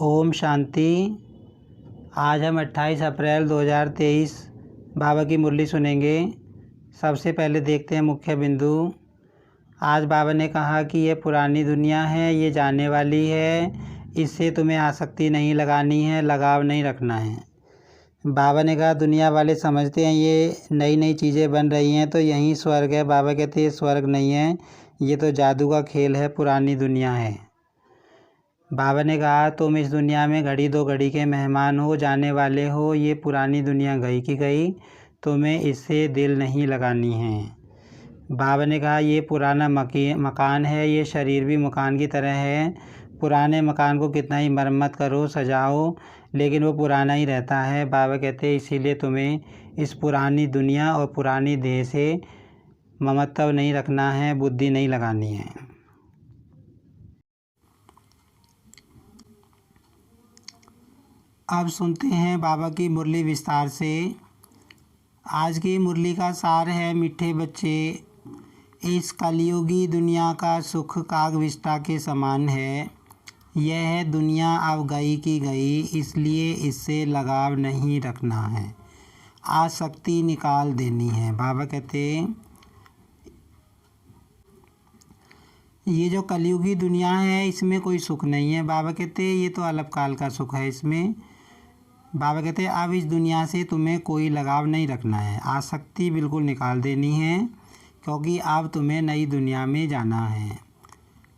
ओम शांति। आज हम 28 अप्रैल 2023 बाबा की मुरली सुनेंगे। सबसे पहले देखते हैं मुख्य बिंदु। आज बाबा ने कहा कि ये पुरानी दुनिया है, ये जाने वाली है, इससे तुम्हें आसक्ति नहीं लगानी है, लगाव नहीं रखना है। बाबा ने कहा दुनिया वाले समझते हैं ये नई नई चीज़ें बन रही हैं तो यहीं स्वर्ग है। बाबा कहते हैं ये स्वर्ग नहीं है, ये तो जादू का खेल है, पुरानी दुनिया है। बाबा ने कहा तुम इस दुनिया में घड़ी दो घड़ी के मेहमान हो, जाने वाले हो। ये पुरानी दुनिया गई की गई, तुम्हें इससे दिल नहीं लगानी है। बाबा ने कहा ये पुराना मकान है, ये शरीर भी मकान की तरह है। पुराने मकान को कितना ही मरम्मत करो, सजाओ, लेकिन वो पुराना ही रहता है। बाबा कहते हैं इसीलिए तुम्हें इस पुरानी दुनिया और पुरानी देह से ममत्व नहीं रखना है, बुद्धि नहीं लगानी है। अब सुनते हैं बाबा की मुरली विस्तार से। आज की मुरली का सार है, मीठे बच्चे, इस कलयुगी दुनिया का सुख कागविष्टा के समान है। यह दुनिया अब गई की गई, इसलिए इससे लगाव नहीं रखना है, आसक्ति निकाल देनी है। बाबा कहते ये जो कलयुगी दुनिया है इसमें कोई सुख नहीं है। बाबा कहते ये तो अल्पकाल का सुख है। इसमें बाबा कहते हैं अब इस दुनिया से तुम्हें कोई लगाव नहीं रखना है, आसक्ति बिल्कुल निकाल देनी है, क्योंकि अब तुम्हें नई दुनिया में जाना है।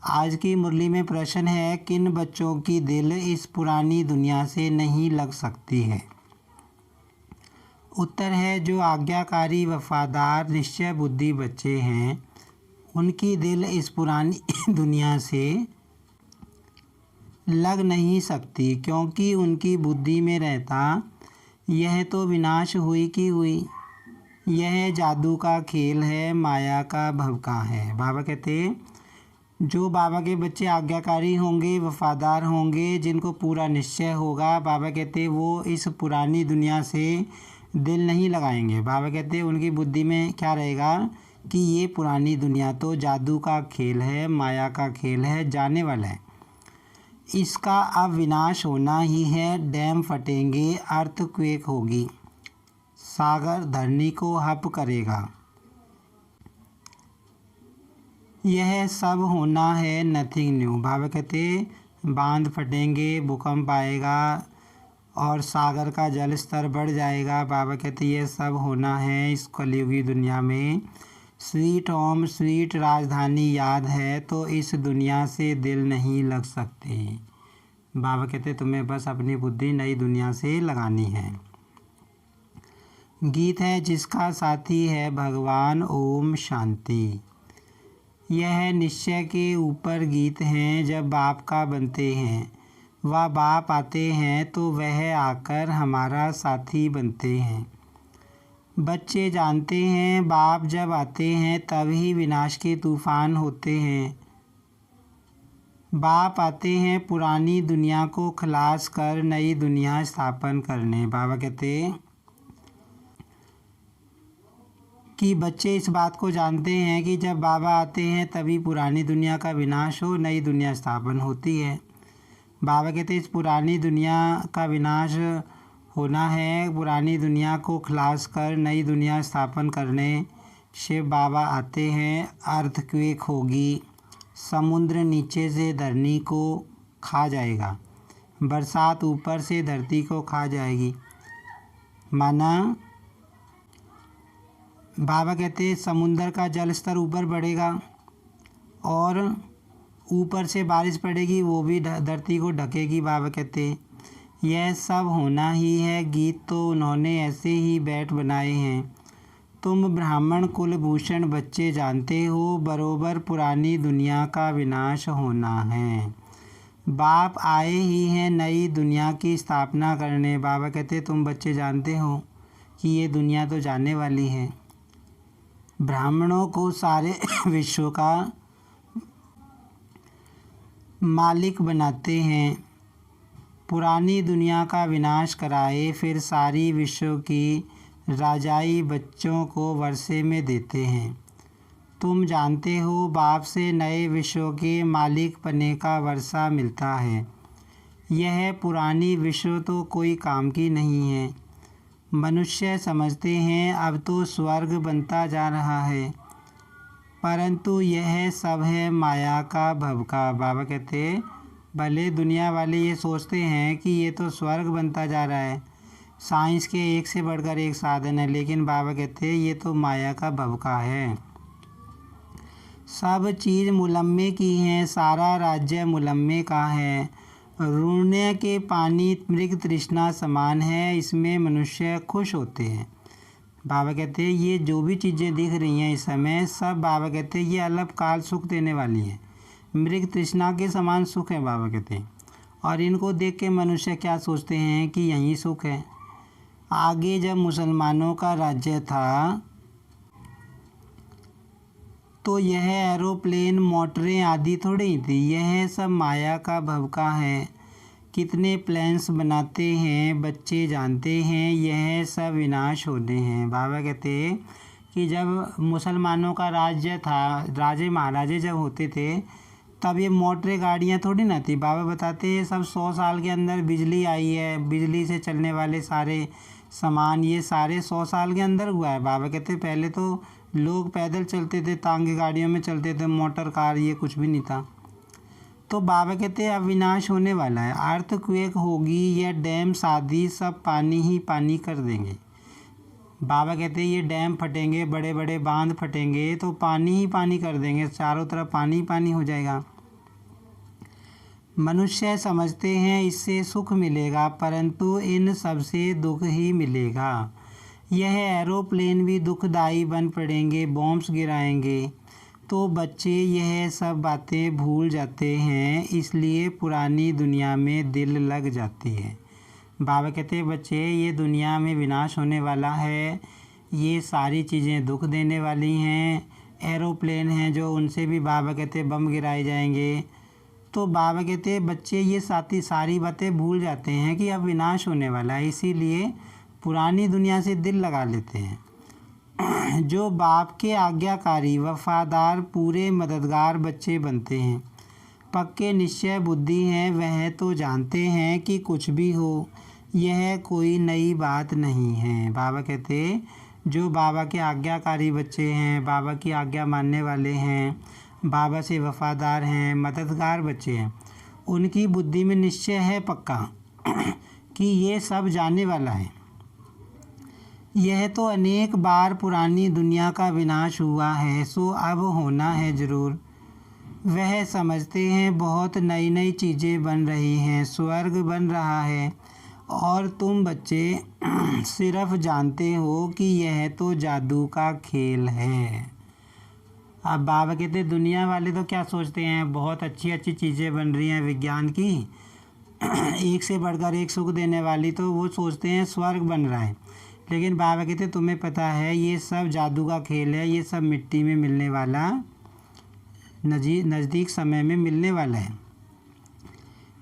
आज की मुरली में प्रश्न है किन बच्चों की दिल इस पुरानी दुनिया से नहीं लग सकती है। उत्तर है जो आज्ञाकारी वफादार निश्चय बुद्धि बच्चे हैं, उनकी दिल इस पुरानी दुनिया से लग नहीं सकती, क्योंकि उनकी बुद्धि में रहता यह तो विनाश हुई की हुई, यह जादू का खेल है, माया का भवका है। बाबा कहते जो बाबा के बच्चे आज्ञाकारी होंगे, वफादार होंगे, जिनको पूरा निश्चय होगा, बाबा कहते वो इस पुरानी दुनिया से दिल नहीं लगाएंगे। बाबा कहते उनकी बुद्धि में क्या रहेगा कि ये पुरानी दुनिया तो जादू का खेल है, माया का खेल है, जाने वाला है, इसका अब विनाश होना ही है। डैम फटेंगे, अर्थक्वेक होगी, सागर धरनी को हप करेगा, यह सब होना है, नथिंग न्यू। बाबा कहते बांध फटेंगे, भूकंप आएगा और सागर का जल स्तर बढ़ जाएगा। बाबा कहते ये सब होना है इस कलयुगी दुनिया में। स्वीट होम स्वीट राजधानी याद है तो इस दुनिया से दिल नहीं लग सकते। बाबा कहते तुम्हें बस अपनी बुद्धि नई दुनिया से लगानी है। गीत है जिसका साथी है भगवान, ओम शांति। यह निश्चय के ऊपर गीत हैं, जब बाप का बनते हैं वह बाप आते हैं तो वह आकर हमारा साथी बनते हैं। बच्चे जानते हैं बाप जब आते हैं तभी विनाश के तूफान होते हैं। बाप आते हैं पुरानी दुनिया को खलास कर नई दुनिया स्थापन करने। बाबा कहते कि बच्चे इस बात को जानते हैं कि जब बाबा आते हैं तभी पुरानी दुनिया का विनाश हो, नई दुनिया स्थापन होती है। बाबा कहते इस पुरानी दुनिया का विनाश होना है, पुरानी दुनिया को खलास कर नई दुनिया स्थापन करने शिव बाबा आते हैं। अर्थक्वेक होगी, समुद्र नीचे से धरनी को खा जाएगा, बरसात ऊपर से धरती को खा जाएगी। माना बाबा कहते समुद्र का जल स्तर ऊपर बढ़ेगा और ऊपर से बारिश पड़ेगी, वो भी धरती को ढकेगी। बाबा कहते यह सब होना ही है, गीत तो उन्होंने ऐसे ही बैठ बनाए हैं। तुम ब्राह्मण कुलभूषण बच्चे जानते हो बरोबर पुरानी दुनिया का विनाश होना है। बाप आए ही हैं नई दुनिया की स्थापना करने। बाबा कहते तुम बच्चे जानते हो कि ये दुनिया तो जाने वाली है। ब्राह्मणों को सारे विश्व का मालिक बनाते हैं, पुरानी दुनिया का विनाश कराए फिर सारी विश्व की राजाई बच्चों को वर्षे में देते हैं। तुम जानते हो बाप से नए विश्व के मालिक पने का वर्षा मिलता है। यह पुरानी विश्व तो कोई काम की नहीं है। मनुष्य समझते हैं अब तो स्वर्ग बनता जा रहा है, परंतु यह सब है माया का भवका। बाबा कहते भले दुनिया वाले ये सोचते हैं कि ये तो स्वर्ग बनता जा रहा है, साइंस के एक से बढ़कर एक साधन है, लेकिन बाबा कहते ये तो माया का भवका है। सब चीज़ मुलम्मे की है, सारा राज्य मुलम्मे का है। रुण्य के पानी मृग तृष्णा समान है, इसमें मनुष्य खुश होते हैं। बाबा कहते हैं ये जो भी चीज़ें दिख रही हैं इस समय, सब बाबा कहते हैं ये अल्पकाल सुख देने वाली हैं, मृग तृष्णा के समान सुख है बाबा कहते हैं। और इनको देख के मनुष्य क्या सोचते हैं कि यही सुख है। आगे जब मुसलमानों का राज्य था तो यह एरोप्लेन मोटरें आदि थोड़ी ही थी, यह सब माया का भवका है। कितने प्लेन्स बनाते हैं बच्चे जानते हैं, यह सब विनाश होने हैं। बाबा कहते हैं कि जब मुसलमानों का राज्य था, राजे महाराजे जब होते थे, तब ये मोटरें गाड़ियाँ थोड़ी ना थी। बाबा बताते हैं सब 100 साल के अंदर बिजली आई है, बिजली से चलने वाले सारे सामान ये सारे 100 साल के अंदर हुआ है। बाबा कहते पहले तो लोग पैदल चलते थे, तांगे गाड़ियों में चलते थे, मोटर कार ये कुछ भी नहीं था। तो बाबा कहते हैं अब विनाश होने वाला है, अर्थक्वेक होगी, यह डैम आदि सब पानी ही पानी कर देंगे। बाबा कहते हैं ये डैम फटेंगे, बड़े बड़े बांध फटेंगे तो पानी ही पानी कर देंगे, चारों तरफ पानी ही पानी हो जाएगा। मनुष्य समझते हैं इससे सुख मिलेगा, परंतु इन सबसे दुख ही मिलेगा। यह एरोप्लेन भी दुखदाई बन पड़ेंगे, बॉम्ब्स गिराएंगे, तो बच्चे यह सब बातें भूल जाते हैं, इसलिए पुरानी दुनिया में दिल लग जाती है। बाबा कहते हैं बच्चे ये दुनिया में विनाश होने वाला है, ये सारी चीज़ें दुख देने वाली हैं। एरोप्लेन हैं जो उनसे भी बाबा कहते बम गिराए जाएंगे। तो बाबा कहते बच्चे ये सारी बातें भूल जाते हैं कि अब विनाश होने वाला है, इसीलिए पुरानी दुनिया से दिल लगा लेते हैं। जो बाप के आज्ञाकारी वफादार पूरे मददगार बच्चे बनते हैं, पक्के निश्चय बुद्धि हैं, वह तो जानते हैं कि कुछ भी हो यह कोई नई बात नहीं है। बाबा कहते जो बाबा के आज्ञाकारी बच्चे हैं, बाबा की आज्ञा मानने वाले हैं, बाबा से वफादार हैं, मददगार बच्चे हैं, उनकी बुद्धि में निश्चय है पक्का कि ये सब जाने वाला है। यह तो अनेक बार पुरानी दुनिया का विनाश हुआ है, सो अब होना है ज़रूर। वह समझते हैं बहुत नई नई चीज़ें बन रही हैं, स्वर्ग बन रहा है, और तुम बच्चे सिर्फ जानते हो कि यह तो जादू का खेल है। अब बाबा कहते दुनिया वाले तो क्या सोचते हैं बहुत अच्छी अच्छी चीज़ें बन रही हैं विज्ञान की, एक से बढ़कर एक सुख देने वाली, तो वो सोचते हैं स्वर्ग बन रहा है। लेकिन बाबा कहते तुम्हें पता है ये सब जादू का खेल है, ये सब मिट्टी में मिलने वाला, नज़दीक समय में मिलने वाला है।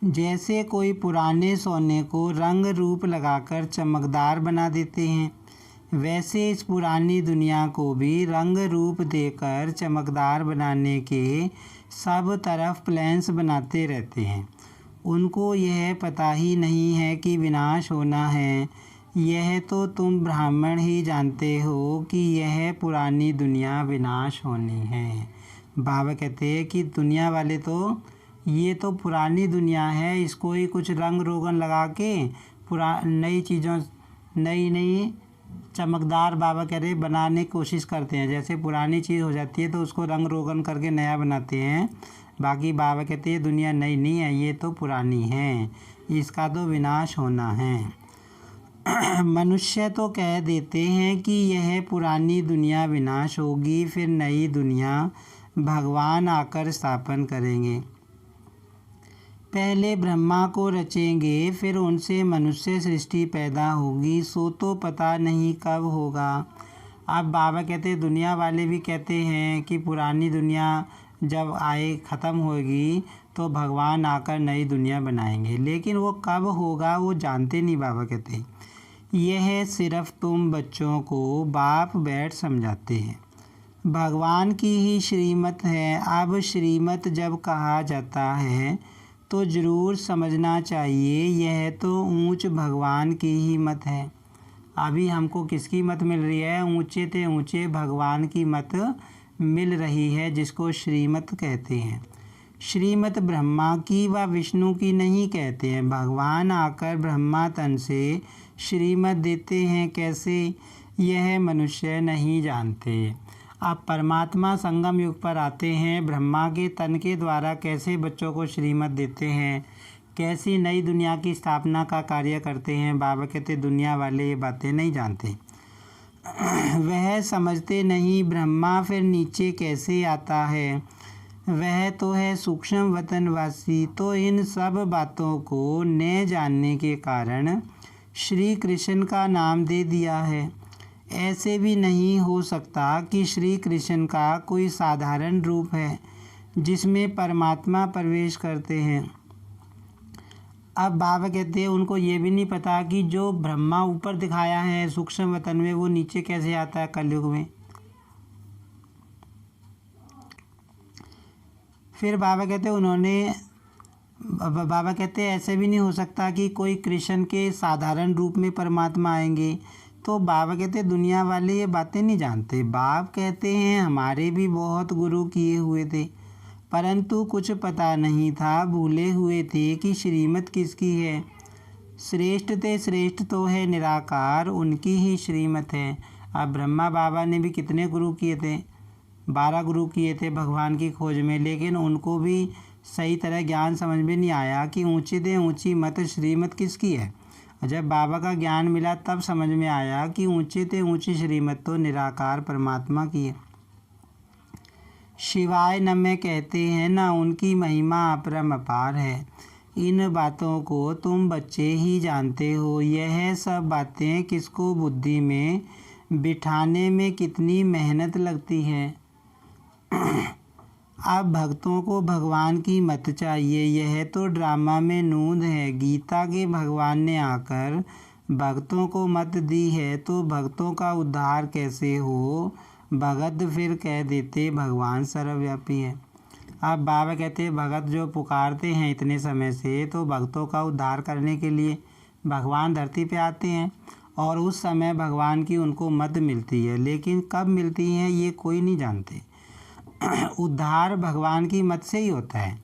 जैसे कोई पुराने सोने को रंग रूप लगाकर चमकदार बना देते हैं, वैसे इस पुरानी दुनिया को भी रंग रूप देकर चमकदार बनाने के सब तरफ प्लान्स बनाते रहते हैं। उनको यह पता ही नहीं है कि विनाश होना है। यह तो तुम ब्राह्मण ही जानते हो कि यह पुरानी दुनिया विनाश होनी है। बाबा कहते हैं कि दुनिया वाले तो ये तो पुरानी दुनिया है, इसको ही कुछ रंग रोगन लगा के नई चीज़ों नई चमकदार बाबा कह रहे बनाने की कोशिश करते हैं। जैसे पुरानी चीज़ हो जाती है तो उसको रंग रोगन करके नया बनाते हैं। बाकी बाबा कहते हैं दुनिया नई नहीं है, ये तो पुरानी है, इसका तो विनाश होना है। मनुष्य तो कह देते हैं कि यह पुरानी दुनिया विनाश होगी, फिर नई दुनिया भगवान आकर स्थापन करेंगे। पहले ब्रह्मा को रचेंगे, फिर उनसे मनुष्य सृष्टि पैदा होगी, सो तो पता नहीं कब होगा। अब बाबा कहते दुनिया वाले भी कहते हैं कि पुरानी दुनिया जब आए ख़त्म होगी तो भगवान आकर नई दुनिया बनाएंगे, लेकिन वो कब होगा वो जानते नहीं। बाबा कहते यह सिर्फ तुम बच्चों को बाप बैठ समझाते हैं, भगवान की ही श्रीमत है। अब श्रीमत जब कहा जाता है तो ज़रूर समझना चाहिए यह तो ऊंच भगवान की ही मत है। अभी हमको किसकी मत मिल रही है? ऊंचे ते ऊंचे भगवान की मत मिल रही है, जिसको श्रीमत कहते हैं। श्रीमत ब्रह्मा की व विष्णु की नहीं कहते हैं। भगवान आकर ब्रह्मा तन से श्रीमत देते हैं कैसे, यह मनुष्य नहीं जानते। अब परमात्मा संगम युग पर आते हैं, ब्रह्मा के तन के द्वारा कैसे बच्चों को श्रीमत देते हैं, कैसी नई दुनिया की स्थापना का कार्य करते हैं। बाबा कहते दुनिया वाले ये बातें नहीं जानते, वह समझते नहीं ब्रह्मा फिर नीचे कैसे आता है, वह तो है सूक्ष्म वतनवासी। तो इन सब बातों को न जानने के कारण श्री कृष्ण का नाम दे दिया है। ऐसे भी नहीं हो सकता कि श्री कृष्ण का कोई साधारण रूप है जिसमें परमात्मा प्रवेश करते हैं। अब बाबा कहते हैं उनको ये भी नहीं पता कि जो ब्रह्मा ऊपर दिखाया है सूक्ष्म वतन में, वो नीचे कैसे आता है कलयुग में। फिर बाबा कहते हैं ऐसे भी नहीं हो सकता कि कोई कृष्ण के साधारण रूप में परमात्मा आएंगे। तो बाबा कहते हैं दुनिया वाले ये बातें नहीं जानते। बाप कहते हैं हमारे भी बहुत गुरु किए हुए थे, परंतु कुछ पता नहीं था, भूले हुए थे कि श्रीमत किसकी है। श्रेष्ठ ते श्रेष्ठ तो है निराकार, उनकी ही श्रीमत है। अब ब्रह्मा बाबा ने भी कितने गुरु किए थे? 12 गुरु किए थे भगवान की खोज में, लेकिन उनको भी सही तरह ज्ञान समझ में नहीं आया कि ऊंची ते ऊंची मत श्रीमत किसकी है। जब बाबा का ज्ञान मिला तब समझ में आया कि ऊंची ते ऊंची श्रीमत तो निराकार परमात्मा की है। शिवाय नमः कहते हैं ना, उनकी महिमा अपरम अपार है। इन बातों को तुम बच्चे ही जानते हो। यह सब बातें किसको बुद्धि में बिठाने में कितनी मेहनत लगती है। अब भक्तों को भगवान की मत चाहिए, यह तो ड्रामा में नूंद है। गीता के भगवान ने आकर भक्तों को मत दी है, तो भक्तों का उद्धार कैसे हो। भगत फिर कह देते भगवान सर्वव्यापी है। अब बाबा कहते हैं भगत जो पुकारते हैं इतने समय से, तो भक्तों का उद्धार करने के लिए भगवान धरती पे आते हैं, और उस समय भगवान की उनको मत मिलती है। लेकिन कब मिलती है ये कोई नहीं जानते। उद्धार भगवान की मत से ही होता है।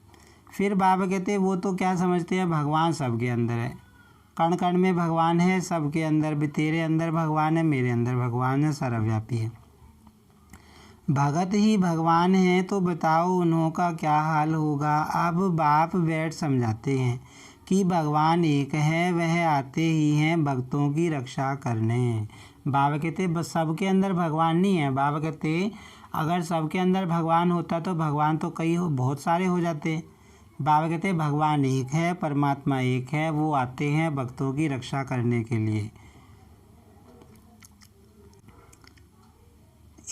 फिर बाबा कहते हैं वो तो क्या समझते हैं भगवान सबके अंदर है, कण कण में भगवान है, सबके अंदर भी। तेरे अंदर भगवान है, मेरे अंदर भगवान है, सर्वव्यापी है। भगत ही भगवान है, तो बताओ उन्हों का क्या हाल होगा। अब बाप बैठ समझाते हैं कि भगवान एक है, वह आते ही हैं भक्तों की रक्षा करने। बाबा कहते बस सबके अंदर भगवान नहीं है। बाबा कहते अगर सबके अंदर भगवान होता तो भगवान तो बहुत सारे हो जाते। बाबा कहते भगवान एक है, परमात्मा एक है, वो आते हैं भक्तों की रक्षा करने के लिए।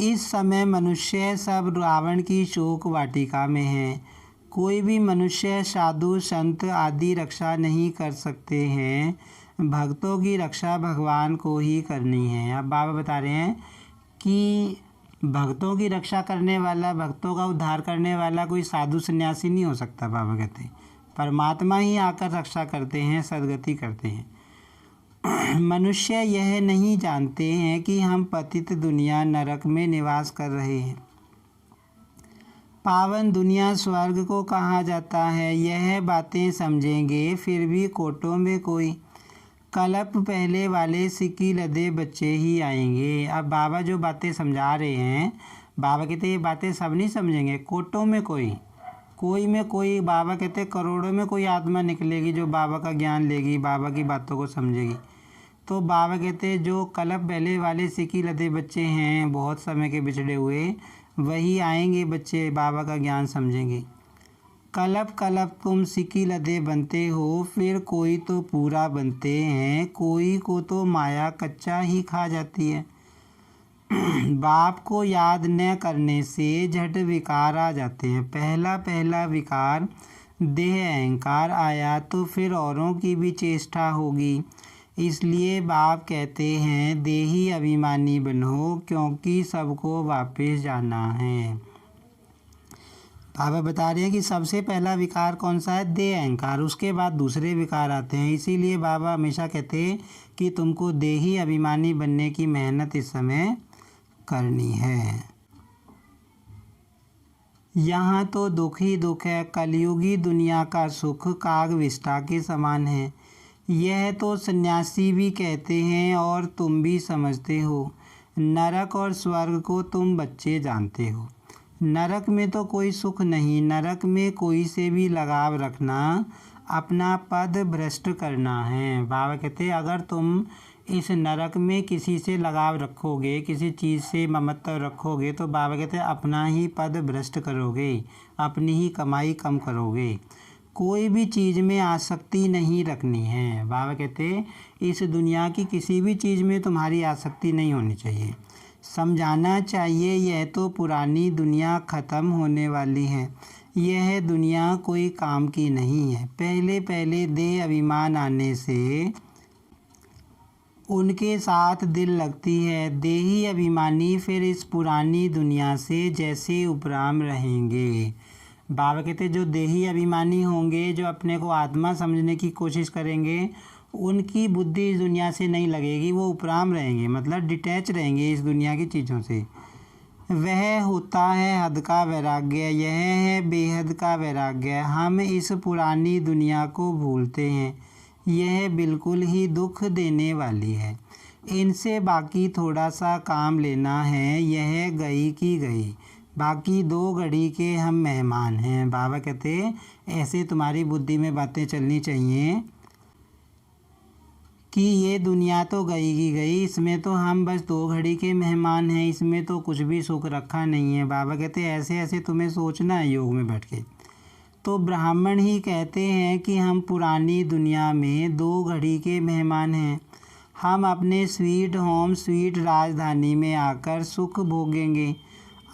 इस समय मनुष्य सब रावण की शोक वाटिका में है। कोई भी मनुष्य साधु संत आदि रक्षा नहीं कर सकते हैं। भक्तों की रक्षा भगवान को ही करनी है। अब बाबा बता रहे हैं कि भक्तों की रक्षा करने वाला, भक्तों का उद्धार करने वाला कोई साधु सन्यासी नहीं हो सकता। बाबा कहते हैं परमात्मा ही आकर रक्षा करते हैं, सद्गति करते हैं। मनुष्य यह नहीं जानते हैं कि हम पतित दुनिया नरक में निवास कर रहे हैं। पावन दुनिया स्वर्ग को कहा जाता है। यह बातें समझेंगे फिर भी कोटों में कोई कलप पहले वाले सिक्की लदे बच्चे ही आएंगे। अब बाबा जो बातें समझा रहे हैं, बाबा कहते ये बातें सब नहीं समझेंगे। कोटों में कोई में कोई, बाबा कहते करोड़ों में कोई आत्मा निकलेगी जो बाबा का ज्ञान लेगी, बाबा की बातों को समझेगी। तो बाबा कहते जो कलप पहले वाले सिक्की लदे बच्चे हैं, बहुत समय के बिछड़े हुए, वही आएंगे बच्चे, बाबा का ज्ञान समझेंगे। कलप कलप तुम सिक्की लदे बनते हो, फिर कोई तो पूरा बनते हैं, कोई को तो माया कच्चा ही खा जाती है। बाप को याद न करने से झट विकार आ जाते हैं। पहला विकार देह अहंकार आया तो फिर औरों की भी चेष्टा होगी। इसलिए बाप कहते हैं देही अभिमानी बनो, क्योंकि सबको वापस जाना है। बाबा बता रहे हैं कि सबसे पहला विकार कौन सा है, देह अहंकार, उसके बाद दूसरे विकार आते हैं। इसीलिए बाबा हमेशा कहते हैं कि तुमको देही अभिमानी बनने की मेहनत इस समय करनी है। यहाँ तो दुख ही दुख है, कलयुगी दुनिया का सुख काग विष्ठा के समान है। यह तो सन्यासी भी कहते हैं और तुम भी समझते हो। नरक और स्वर्ग को तुम बच्चे जानते हो। नरक में तो कोई सुख नहीं, नरक में कोई से भी लगाव रखना अपना पद भ्रष्ट करना है। बाबा कहते हैं अगर तुम इस नरक में किसी से लगाव रखोगे, किसी चीज़ से ममत्व रखोगे, तो बाबा कहते हैं अपना ही पद भ्रष्ट करोगे, अपनी ही कमाई कम करोगे। कोई भी चीज़ में आसक्ति नहीं रखनी है। बाबा कहते हैं इस दुनिया की किसी भी चीज़ में तुम्हारी आसक्ति नहीं होनी चाहिए। समझाना चाहिए यह तो पुरानी दुनिया ख़त्म होने वाली है, यह दुनिया कोई काम की नहीं है। पहले पहले देह अभिमान आने से उनके साथ दिल लगती है। देही अभिमानी फिर इस पुरानी दुनिया से जैसे उपराम रहेंगे। बाबा कहते जो देही अभिमानी होंगे, जो अपने को आत्मा समझने की कोशिश करेंगे, उनकी बुद्धि इस दुनिया से नहीं लगेगी, वो उपराम रहेंगे, मतलब डिटैच रहेंगे इस दुनिया की चीज़ों से। वह होता है हद का वैराग्य, यह है बेहद का वैराग्य। हम इस पुरानी दुनिया को भूलते हैं, यह बिल्कुल ही दुख देने वाली है। इनसे बाकी थोड़ा सा काम लेना है, यह गई की गई, बाकी 2 घड़ी के हम मेहमान हैं। बाबा कहते ऐसे तुम्हारी बुद्धि में बातें चलनी चाहिए कि ये दुनिया तो गई की गई, इसमें तो हम बस 2 घड़ी के मेहमान हैं, इसमें तो कुछ भी सुख रखा नहीं है। बाबा कहते ऐसे ऐसे तुम्हें सोचना है योग में बैठ के। तो ब्राह्मण ही कहते हैं कि हम पुरानी दुनिया में 2 घड़ी के मेहमान हैं। हम अपने स्वीट होम, स्वीट राजधानी में आकर सुख भोगेंगे।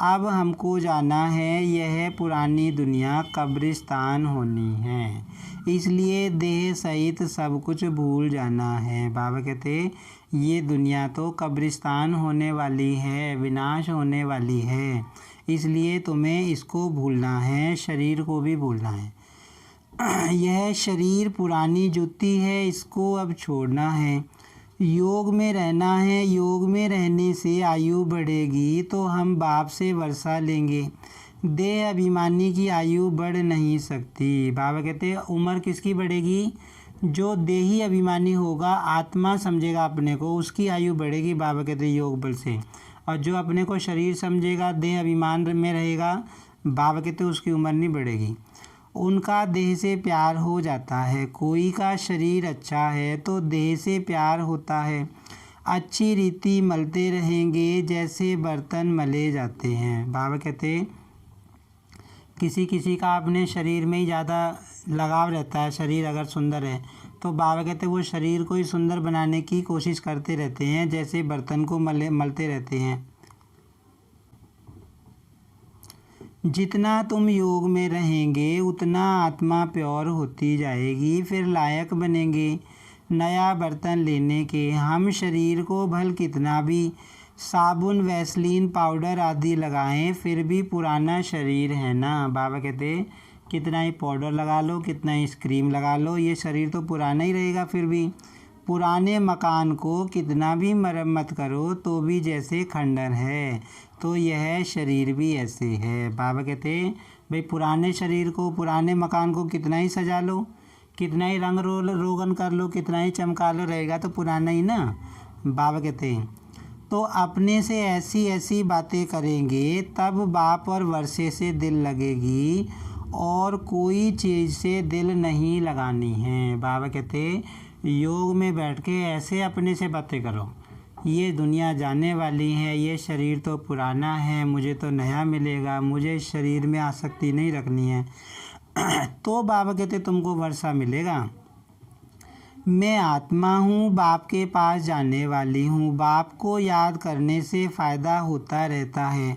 अब हमको जाना है, यह पुरानी दुनिया कब्रिस्तान होनी है, इसलिए देह सहित सब कुछ भूल जाना है। बाबा कहते ये दुनिया तो कब्रिस्तान होने वाली है, विनाश होने वाली है, इसलिए तुम्हें इसको भूलना है, शरीर को भी भूलना है। यह शरीर पुरानी जुत्ती है, इसको अब छोड़ना है, योग में रहना है। योग में रहने से आयु बढ़ेगी तो हम बाप से वर्षा लेंगे। देह अभिमानी की आयु बढ़ नहीं सकती। बाबा कहते हैं उम्र किसकी बढ़ेगी, जो देही अभिमानी होगा, आत्मा समझेगा अपने को, उसकी आयु बढ़ेगी। बाबा कहते हैं योग बल से। और जो अपने को शरीर समझेगा, देह अभिमान में रहेगा, बाबा कहते हैं उसकी उम्र नहीं बढ़ेगी। उनका देह से प्यार हो जाता है। कोई का शरीर अच्छा है तो देह से प्यार होता है। अच्छी रीति मलते रहेंगे जैसे बर्तन मले जाते हैं। बाबा कहते किसी किसी का अपने शरीर में ही ज़्यादा लगाव रहता है, शरीर अगर सुंदर है तो बाबा कहते वो शरीर को ही सुंदर बनाने की कोशिश करते रहते हैं, जैसे बर्तन को मलते रहते हैं। जितना तुम योग में रहेंगे उतना आत्मा प्योर होती जाएगी, फिर लायक बनेंगे नया बर्तन लेने के। हम शरीर को भल कितना भी साबुन, वैसलीन, पाउडर आदि लगाएं, फिर भी पुराना शरीर है ना। बाबा कहते कितना ही पाउडर लगा लो, कितना ही क्रीम लगा लो, ये शरीर तो पुराना ही रहेगा। फिर भी पुराने मकान को कितना भी मरम्मत करो तो भी जैसे खंडर है, तो यह शरीर भी ऐसे है। बाबा कहते भाई पुराने शरीर को, पुराने मकान को कितना ही सजा लो, कितना ही रंग रोगन कर लो, कितना ही चमका लो, रहेगा तो पुराना ही ना। बाबा कहते हैं तो अपने से ऐसी ऐसी बातें करेंगे तब बाप और वर्षे से दिल लगेगी, और कोई चीज़ से दिल नहीं लगानी है। बाबा कहते योग में बैठ के ऐसे अपने से बातें करो, ये दुनिया जाने वाली है, ये शरीर तो पुराना है, मुझे तो नया मिलेगा, मुझे शरीर में आसक्ति नहीं रखनी है। तो बाबा कहते तुमको वर्षा मिलेगा। मैं आत्मा हूँ, बाप के पास जाने वाली हूँ। बाप को याद करने से फ़ायदा होता रहता है,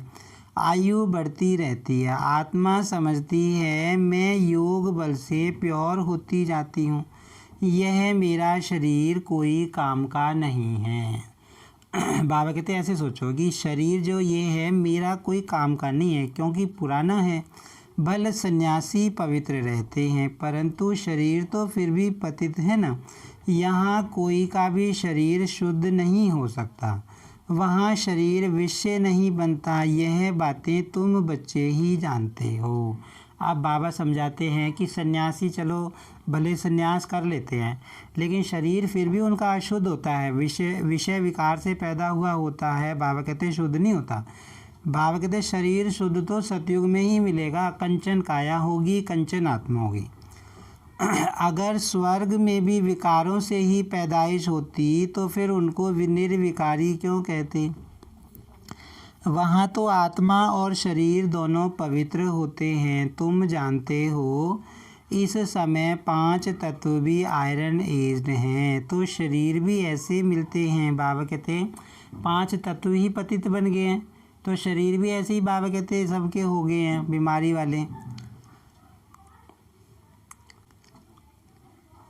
आयु बढ़ती रहती है। आत्मा समझती है मैं योग बल से प्योर होती जाती हूँ, यह मेरा शरीर कोई काम का नहीं है। बाबा कहते ऐसे सोचो कि शरीर जो ये है मेरा कोई काम का नहीं है, क्योंकि पुराना है। भले सन्यासी पवित्र रहते हैं परंतु शरीर तो फिर भी पतित है ना। यहाँ कोई का भी शरीर शुद्ध नहीं हो सकता, वहाँ शरीर विषय नहीं बनता। यह बातें तुम बच्चे ही जानते हो। अब बाबा समझाते हैं कि सन्यासी चलो भले सन्यास कर लेते हैं लेकिन शरीर फिर भी उनका अशुद्ध होता है, विषय विकार से पैदा हुआ होता है। बाबा कहते हैं शुद्ध नहीं होता। बाबा कहते हैं शरीर शुद्ध तो सतयुग में ही मिलेगा, कंचन काया होगी, कंचन आत्मा होगी। अगर स्वर्ग में भी विकारों से ही पैदाइश होती तो फिर उनको निर्विकारी क्यों कहते। वहाँ तो आत्मा और शरीर दोनों पवित्र होते हैं। तुम जानते हो इस समय 5 तत्व भी आयरन एज्ड हैं, तो शरीर भी ऐसे मिलते हैं। बाबा कहते हैं 5 तत्व ही पतित बन गए हैं तो शरीर भी ऐसे ही बाबा कहते हैं सबके हो गए हैं बीमारी वाले।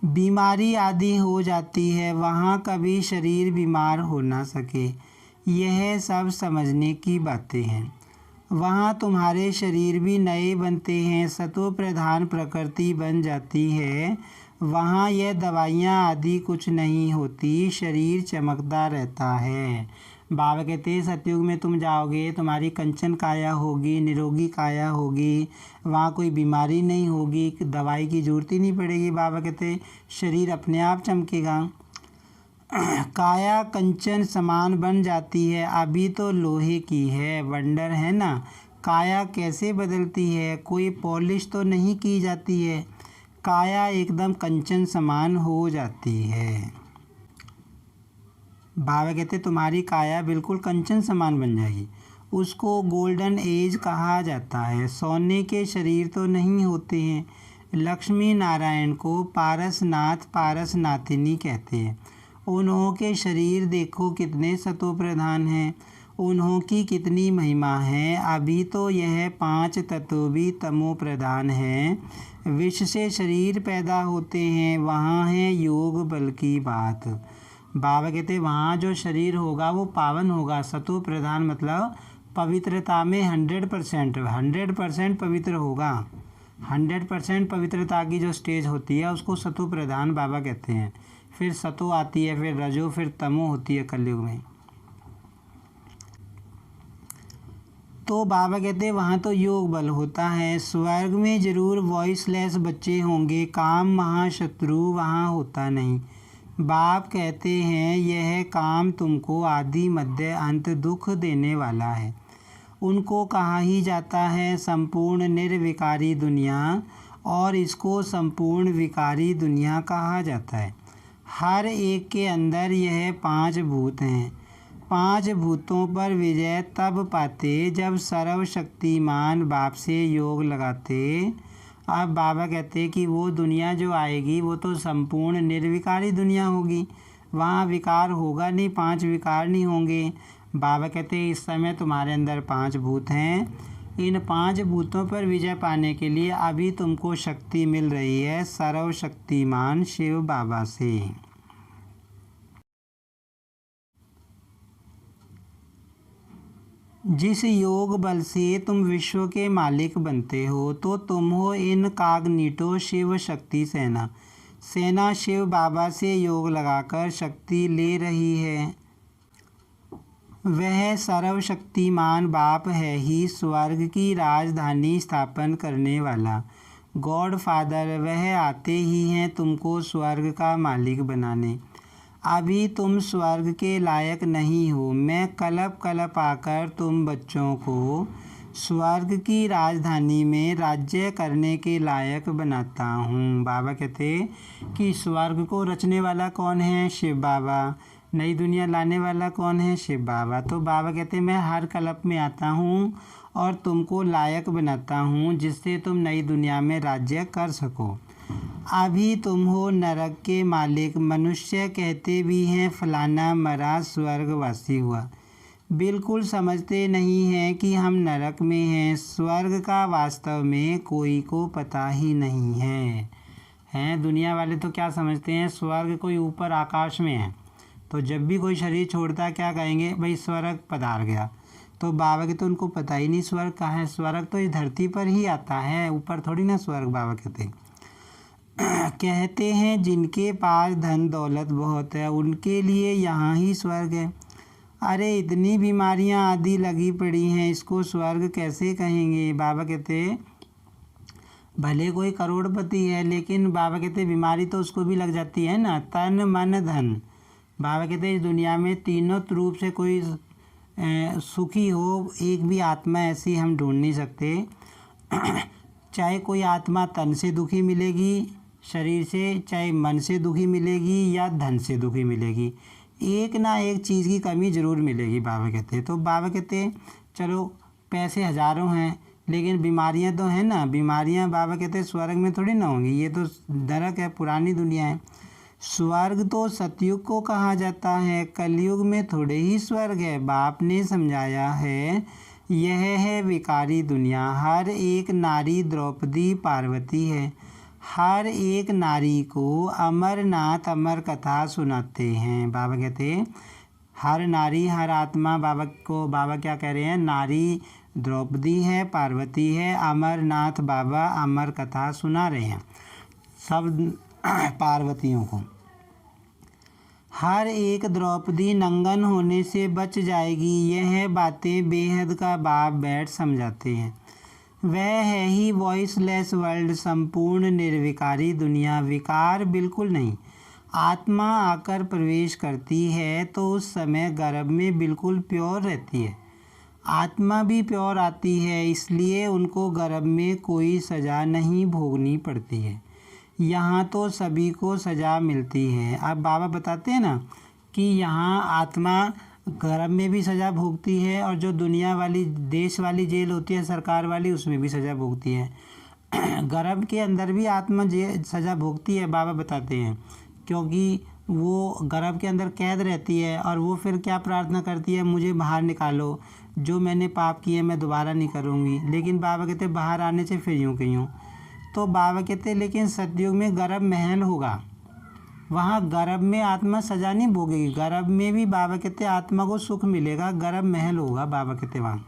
बीमारी आदि हो जाती है, वहाँ कभी शरीर बीमार हो ना सके। यह सब समझने की बातें हैं। वहाँ तुम्हारे शरीर भी नए बनते हैं, सतो प्रधान प्रकृति बन जाती है। वहाँ यह दवाइयाँ आदि कुछ नहीं होती, शरीर चमकता रहता है। बाबा कहते हैं सतयुग में तुम जाओगे, तुम्हारी कंचन काया होगी, निरोगी काया होगी, वहाँ कोई बीमारी नहीं होगी, दवाई की ज़रूरत ही नहीं पड़ेगी। बाबा कहते हैं शरीर अपने आप चमकेगा। काया कंचन समान बन जाती है, अभी तो लोहे की है। वंडर है ना, काया कैसे बदलती है, कोई पॉलिश तो नहीं की जाती है, काया एकदम कंचन समान हो जाती है। बाबा कहते तुम्हारी काया बिल्कुल कंचन समान बन जाएगी। उसको गोल्डन एज कहा जाता है। सोने के शरीर तो नहीं होते हैं। लक्ष्मी नारायण को पारसनाथ पारसनाथिनी कहते हैं। उन्हों के शरीर देखो कितने सतो प्रधान हैं, उन्हों की कितनी महिमा है। अभी तो यह 5 तत्व भी तमो प्रधान हैं। विष से शरीर पैदा होते हैं, वहाँ है योग बल की बात। बाबा कहते वहाँ जो शरीर होगा वो पावन होगा। सतो प्रधान मतलब पवित्रता में 100% पवित्र होगा। 100% पवित्रता की जो स्टेज होती है उसको सतो प्रधान बाबा कहते हैं। फिर सतो आती है, फिर रजो, फिर तमो होती है कलयुग में। तो बाबा कहते हैं वहाँ तो योग बल होता है। स्वर्ग में जरूर वॉइसलेस बच्चे होंगे, काम महाशत्रु वहाँ होता नहीं। बाप कहते हैं यह काम तुमको आदि मध्य अंत दुख देने वाला है। उनको कहा ही जाता है संपूर्ण निर्विकारी दुनिया, और इसको संपूर्ण विकारी दुनिया कहा जाता है। हर एक के अंदर यह 5 भूत हैं। 5 भूतों पर विजय तब पाते जब सर्वशक्तिमान बाप से योग लगाते। अब बाबा कहते कि वो दुनिया जो आएगी वो तो संपूर्ण निर्विकारी दुनिया होगी, वहाँ विकार होगा नहीं, 5 विकार नहीं होंगे। बाबा कहते इस समय तुम्हारे अंदर 5 भूत हैं। इन 5 भूतों पर विजय पाने के लिए अभी तुमको शक्ति मिल रही है सर्वशक्तिमान शिव बाबा से। जिस योग बल से तुम विश्व के मालिक बनते हो, तो तुम हो इनकॉग्निटो शिव शक्ति सेना। सेना शिव बाबा से योग लगाकर शक्ति ले रही है। वह सर्वशक्तिमान बाप है ही स्वर्ग की राजधानी स्थापन करने वाला गॉड फादर। वह आते ही हैं तुमको स्वर्ग का मालिक बनाने। अभी तुम स्वर्ग के लायक नहीं हो। मैं कलप कलप आकर तुम बच्चों को स्वर्ग की राजधानी में राज्य करने के लायक बनाता हूँ। बाबा कहते कि स्वर्ग को रचने वाला कौन है? शिव बाबा। नई दुनिया लाने वाला कौन है? शिव बाबा। तो बाबा कहते मैं हर कल्प में आता हूँ और तुमको लायक बनाता हूँ जिससे तुम नई दुनिया में राज्य कर सको। अभी तुम हो नरक के मालिक। मनुष्य कहते भी हैं फलाना मरा स्वर्गवासी हुआ, बिल्कुल समझते नहीं हैं कि हम नरक में हैं। स्वर्ग का वास्तव में कोई को पता ही नहीं है। दुनिया वाले तो क्या समझते हैं, स्वर्ग कोई ऊपर आकाश में है। तो जब भी कोई शरीर छोड़ता है क्या कहेंगे, भाई स्वर्ग पधार गया। तो बाबा कहते उनको पता ही नहीं स्वर्ग कहाँ है। स्वर्ग तो इस धरती पर ही आता है, ऊपर थोड़ी ना स्वर्ग। बाबा कहते हैं जिनके पास धन दौलत बहुत है उनके लिए यहाँ ही स्वर्ग है। अरे इतनी बीमारियाँ आदि लगी पड़ी हैं, इसको स्वर्ग कैसे कहेंगे। बाबा कहते भले कोई करोड़पति है लेकिन बाबा कहते बीमारी तो उसको भी लग जाती है ना, तन मन धन। बाबा कहते इस दुनिया में तीनों रूप से कोई सुखी हो एक भी आत्मा ऐसी हम ढूंढ नहीं सकते। चाहे कोई आत्मा तन से दुखी मिलेगी शरीर से, चाहे मन से दुखी मिलेगी या धन से दुखी मिलेगी, एक ना एक चीज़ की कमी ज़रूर मिलेगी। बाबा कहते तो बाबा कहते चलो पैसे हज़ारों हैं लेकिन बीमारियां तो हैं ना। बीमारियां बाबा कहते स्वर्ग में थोड़ी ना होंगी, ये तो नरक है, पुरानी दुनिया है। स्वर्ग तो सतयुग को कहा जाता है, कलयुग में थोड़े ही स्वर्ग है। बाप ने समझाया है यह है विकारी दुनिया। हर एक नारी द्रौपदी पार्वती है। हर एक नारी को अमरनाथ अमर कथा सुनाते हैं। बाबा कहते हर नारी हर आत्मा बाबा को, बाबा क्या कह रहे हैं, नारी द्रौपदी है, पार्वती है, अमरनाथ बाबा अमर कथा सुना रहे हैं सब पार्वतियों को। हर एक द्रौपदी नंगन होने से बच जाएगी, यह बातें बेहद का बाप बैठ समझाते हैं। वह है ही वॉइसलेस वर्ल्ड, संपूर्ण निर्विकारी दुनिया। विकार बिल्कुल नहीं। आत्मा आकर प्रवेश करती है तो उस समय गर्भ में बिल्कुल प्योर रहती है। आत्मा भी प्योर आती है, इसलिए उनको गर्भ में कोई सज़ा नहीं भोगनी पड़ती है। यहाँ तो सभी को सज़ा मिलती है। अब बाबा बताते हैं ना कि यहाँ आत्मा गर्भ में भी सज़ा भोगती है और जो दुनिया वाली देश वाली जेल होती है सरकार वाली, उसमें भी सज़ा भोगती है। गर्भ के अंदर भी आत्मा सज़ा भोगती है, बाबा बताते हैं, क्योंकि वो गर्भ के अंदर कैद रहती है और वो फिर क्या प्रार्थना करती है, मुझे बाहर निकालो, जो मैंने पाप किए मैं दोबारा नहीं करूँगी। लेकिन बाबा कहते बाहर आने से फिर यूँ कहीं। तो बाबा कहते लेकिन सतयुग में गर्भ महल होगा, वहाँ गर्भ में आत्मा सजा नहीं भोगेगी। गर्भ में भी बाबा कहते आत्मा को सुख मिलेगा, गर्भ महल होगा। बाबा कहते वहाँ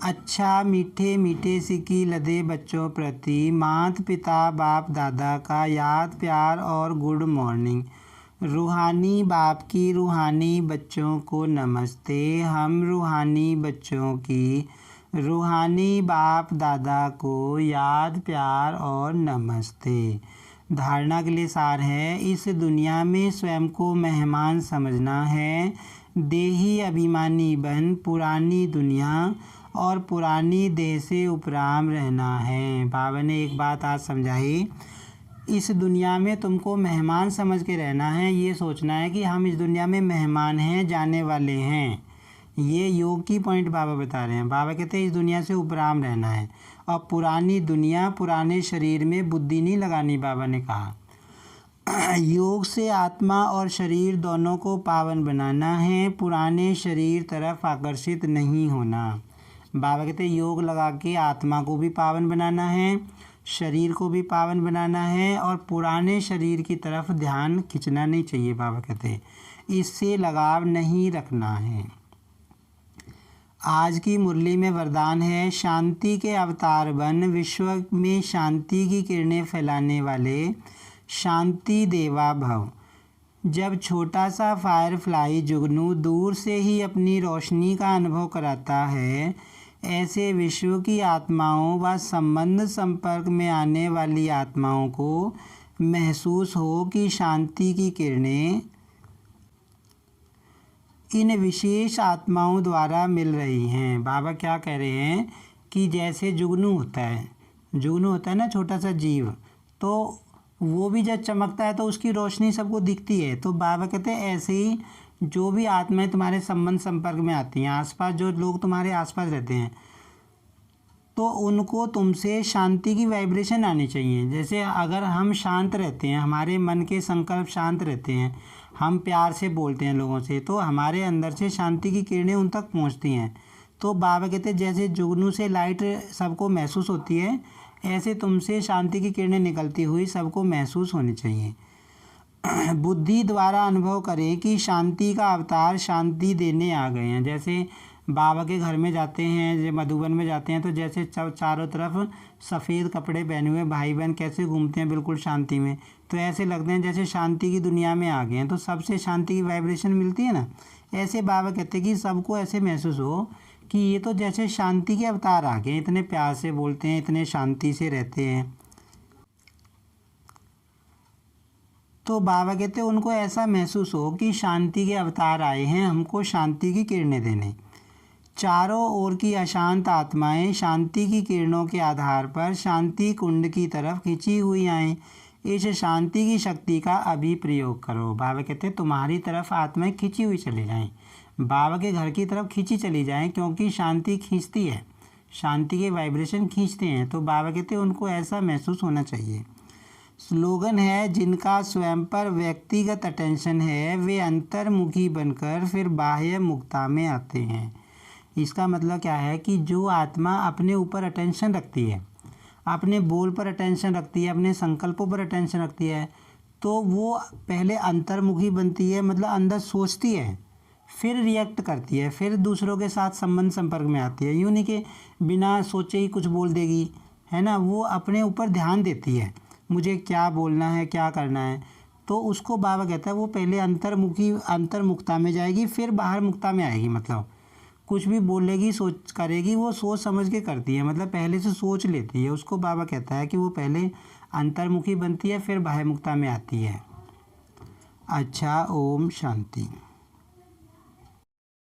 अच्छा मीठे मीठे सिक्की लदे बच्चों प्रति माता पिता बाप दादा का याद प्यार और गुड मॉर्निंग। रूहानी बाप की रूहानी बच्चों को नमस्ते। हम रूहानी बच्चों की रूहानी बाप दादा को याद प्यार और नमस्ते। धारणा के लिए सार है, इस दुनिया में स्वयं को मेहमान समझना है, देही अभिमानी बन पुरानी दुनिया और पुरानी देह से उपराम रहना है। बाबा ने एक बात आज समझाई, इस दुनिया में तुमको मेहमान समझ के रहना है। ये सोचना है कि हम इस दुनिया में मेहमान हैं, जाने वाले हैं। ये योग की पॉइंट बाबा बता रहे हैं। बाबा कहते हैं इस दुनिया से उपराम रहना है और पुरानी दुनिया पुराने शरीर में बुद्धि नहीं लगानी। बाबा ने कहा योग से आत्मा और शरीर दोनों को पावन बनाना है, पुराने शरीर तरफ आकर्षित नहीं होना। बाबा कहते हैं योग लगा के आत्मा को भी पावन बनाना है, शरीर को भी पावन बनाना है और पुराने शरीर की तरफ ध्यान खींचना नहीं चाहिए। बाबा कहते हैं इससे लगाव नहीं रखना है। आज की मुरली में वरदान है, शांति के अवतार बन विश्व में शांति की किरणें फैलाने वाले शांति देवा भव। जब छोटा सा फायर फ्लाई जुगनू दूर से ही अपनी रोशनी का अनुभव कराता है, ऐसे विश्व की आत्माओं व संबंध संपर्क में आने वाली आत्माओं को महसूस हो कि शांति की किरणें इन विशेष आत्माओं द्वारा मिल रही हैं। बाबा क्या कह रहे हैं कि जैसे जुगनू होता है ना छोटा सा जीव, तो वो भी जब चमकता है तो उसकी रोशनी सबको दिखती है। तो बाबा कहते हैं ऐसे ही जो भी आत्माएं तुम्हारे संबंध संपर्क में आती हैं, आसपास जो लोग तुम्हारे आसपास रहते हैं, तो उनको तुमसे शांति की वाइब्रेशन आनी चाहिए। जैसे अगर हम शांत रहते हैं, हमारे मन के संकल्प शांत रहते हैं, हम प्यार से बोलते हैं लोगों से, तो हमारे अंदर से शांति की किरणें उन तक पहुंचती हैं। तो बाबा कहते हैं जैसे जुगनू से लाइट सबको महसूस होती है, ऐसे तुमसे शांति की किरणें निकलती हुई सबको महसूस होनी चाहिए। बुद्धि द्वारा अनुभव करें कि शांति का अवतार शांति देने आ गए हैं। जैसे बाबा के घर में जाते हैं, जब मधुबन में जाते हैं तो जैसे चारों तरफ सफ़ेद कपड़े पहने हुए भाई बहन कैसे घूमते हैं बिल्कुल शांति में, तो ऐसे लगते हैं जैसे शांति की दुनिया में आ गए हैं, तो सबसे शांति की वाइब्रेशन मिलती है ना। ऐसे बाबा कहते हैं कि सबको ऐसे महसूस हो कि ये तो जैसे शांति के अवतार आ गए, इतने प्यार से बोलते हैं, इतने शांति से रहते हैं। तो बाबा कहते हैं उनको ऐसा महसूस हो कि शांति के अवतार आए हैं हमको शांति की किरणें देने। चारों ओर की अशांत आत्माएं शांति की किरणों के आधार पर शांति कुंड की तरफ खिंची हुई आएँ। इस शांति की शक्ति का अभी प्रयोग करो। बाबा कहते हैं तुम्हारी तरफ आत्माएं खिंची हुई चली जाएं, बाबा के घर की तरफ खिंची चली जाएं, क्योंकि शांति खींचती है, शांति के वाइब्रेशन खींचते हैं। तो बाबा कहते हैं उनको ऐसा महसूस होना चाहिए। स्लोगन है, जिनका स्वयं पर व्यक्तिगत अटेंशन है वे अंतर्मुखी बनकर फिर बाह्य मुक्ता में आते हैं। इसका मतलब क्या है कि जो आत्मा अपने ऊपर अटेंशन रखती है, अपने बोल पर अटेंशन रखती है, अपने संकल्पों पर अटेंशन रखती है, तो वो पहले अंतर्मुखी बनती है, मतलब अंदर सोचती है, फिर रिएक्ट करती है, फिर दूसरों के साथ संबंध संपर्क में आती है। यूँ नहीं कि बिना सोचे ही कुछ बोल देगी, है ना। वो अपने ऊपर ध्यान देती है, मुझे क्या बोलना है, क्या करना है। तो उसको बाबा कहता है वो पहले अंतर्मुक्ता में जाएगी, फिर बाहर मुक्ता में आएगी। मतलब कुछ भी बोलेगी, सोच करेगी, वो सोच समझ के करती है, मतलब पहले से सोच लेती है। उसको बाबा कहता है कि वो पहले अंतर्मुखी बनती है, फिर बाह्य मुक्ता में आती है। अच्छा, ओम शांति।